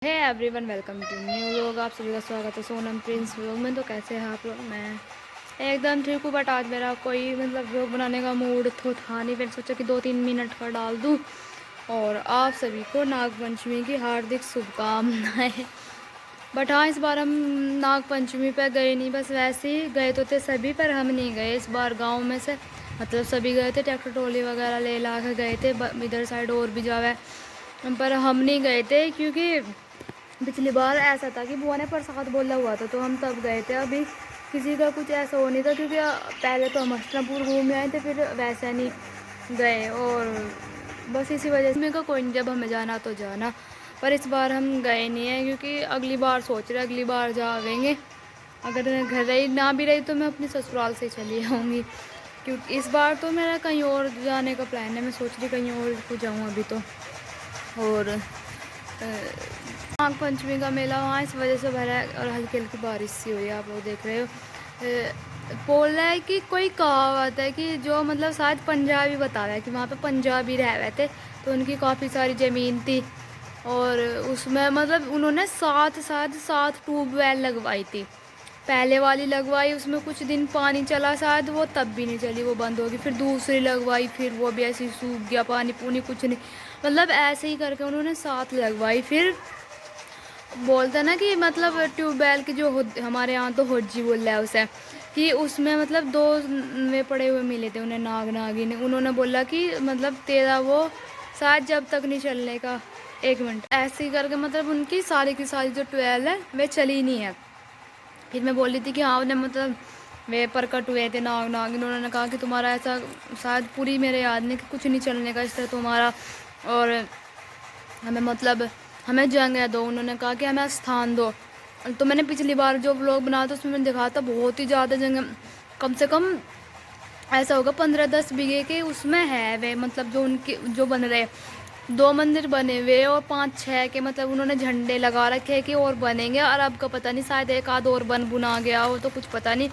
है everyone, welcome to new vlog. आप सभी का स्वागत है सोनम प्रिंस व्लॉग में। तो कैसे हैं आप लोग? मैं एकदम ठीक हूँ, बट आज मेरा कोई व्लॉग बनाने का मूड तो था नहीं। मैंने सोचा कि 2-3 मिनट का डाल दूँ। और आप सभी को नागपंचमी की हार्दिक शुभकामनाएं। बट हाँ, इस बार हम नागपंचमी पे गए नहीं, बस वैसे ही गए तो थे सभी, पर हम नहीं गए इस बार गाँव में से। सभी गए थे, ट्रैक्टर ट्रॉली वगैरह ले ला के गए थे। इधर साइड और भी जावे, पर हम नहीं गए थे क्योंकि पिछली बार ऐसा था कि बुआ ने प्रसाद बोला हुआ था, तो हम तब गए थे। अभी किसी का कुछ ऐसा हो नहीं था, क्योंकि पहले तो हम हस्तिनापुर घूम आए थे, फिर वैसे नहीं गए। और बस इसी वजह से मेरे को कोई नहीं, जब हमें जाना तो जाना। पर इस बार हम गए नहीं हैं, क्योंकि अगली बार सोच रहे अगली बार जाएंगे। अगर मैं घर रही ना भी रही तो मैं अपनी ससुराल से चली आऊँगी, क्योंकि इस बार तो मेरा कहीं और जाने का प्लान है। मैं सोच रही कहीं और को जाऊँ अभी तो। और नाग पंचमी का मेला वहाँ इस वजह से भरा है, और हल्की हल्की बारिश सी हुई है, आप लोग देख रहे हो। बोल रहा है कि कोई कहावत है कि जो शायद पंजाबी बता रहा है कि वहाँ पे पंजाबी रह रहे थे, तो उनकी काफ़ी सारी ज़मीन थी। और उसमें उन्होंने सात ट्यूबवेल लगवाई थी। पहले वाली लगवाई, उसमें कुछ दिन पानी चला शायद, वो तब भी नहीं चली, वो बंद होगी। फिर दूसरी लगवाई, फिर वो भी ऐसे ही सूख गया, पानी पूनी कुछ नहीं। ऐसे ही करके उन्होंने 7 लगवाई। फिर बोलते ना कि ट्यूबवेल की जो हमारे यहाँ तो होजी बोल रहा है उसे, कि उसमें दो में पड़े हुए मिले थे उन्हें, नाग नागिन। उन्होंने बोला कि तेरा वो शायद जब तक नहीं चलने का। 1 मिनट ऐसे ही करके उनकी सारी की सारी जो ट्वेल्व है वे चली नहीं है। फिर मैं बोल रही थी कि हाँ, उन्हें वे प्रकट हुए थे नाग नागिन। उन्होंने कहा कि तुम्हारा ऐसा शायद पूरी मेरे याद नहीं कि कुछ नहीं चलने का, इससे तुम्हारा। और हमें हमें जगह दो। उन्होंने कहा कि हमें स्थान दो। तो मैंने पिछली बार जो व्लॉग बनाया था उसमें मैंने दिखाया था बहुत ही ज़्यादा जगह, कम से कम ऐसा होगा 15-10 बीघे के उसमें है वे। जो उनके जो बन रहे 2 मंदिर बने हुए, और 5-6 के उन्होंने झंडे लगा रखे हैं कि और बनेंगे। और अब का पता नहीं, शायद एक आध और बुना गया हो, तो कुछ पता नहीं।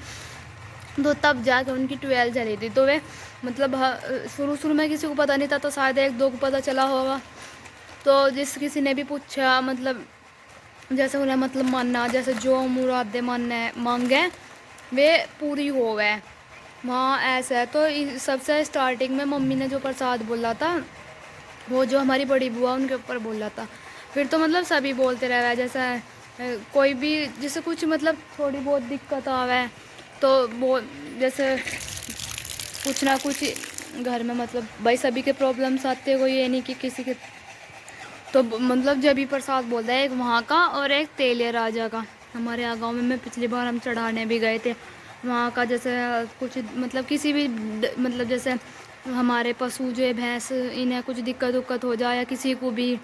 तो तब जाकर उनकी 12 चली थी। तो वे शुरू में किसी को पता नहीं था, तो शायद 1-2 को पता चला होगा। तो जिस किसी ने भी पूछा, जैसे उन्हें मानना, जैसे जो मुरादें मांगे वे पूरी हो गए वहाँ, ऐसा है। तो सबसे स्टार्टिंग में मम्मी ने जो प्रसाद बोला था, वो जो हमारी बड़ी बुआ उनके ऊपर बोला था। फिर तो सभी बोलते रहे, जैसे कोई भी जैसे कुछ थोड़ी बहुत दिक्कत आवे, तो वो जैसे कुछ ना कुछ घर में भाई सभी के प्रॉब्लम्स आते हैं, कोई ये नहीं कि किसी के। तो जब भी प्रसाद बोलता है, एक वहाँ का और एक तेलिया राजा का। हमारे यहाँ गाँव में पिछली बार हम चढ़ाने भी गए थे वहाँ का। जैसे कुछ किसी भी जैसे हमारे पशु जो है भैंस, इन्हें कुछ दिक्कत उक्कत हो जाए या किसी को भी,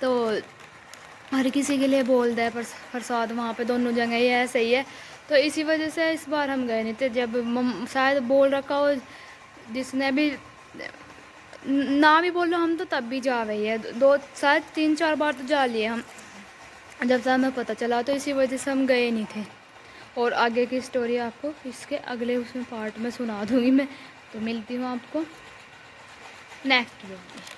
तो हर किसी के लिए बोल दे प्रसाद वहाँ पे दोनों जगह ही है, सही है। तो इसी वजह से इस बार हम गए नहीं थे। जब शायद बोल रखा हो जिसने भी ना भी बोलो, हम तो तब भी जा रही है। दो शायद 3-4 बार तो जा लिए हम, जब से हमें पता चला। तो इसी वजह से हम गए नहीं थे। और आगे की स्टोरी आपको इसके अगले उसमें पार्ट में सुना दूँगी मैं। तो मिलती हूँ आपको नेक्स्ट वीडियो में।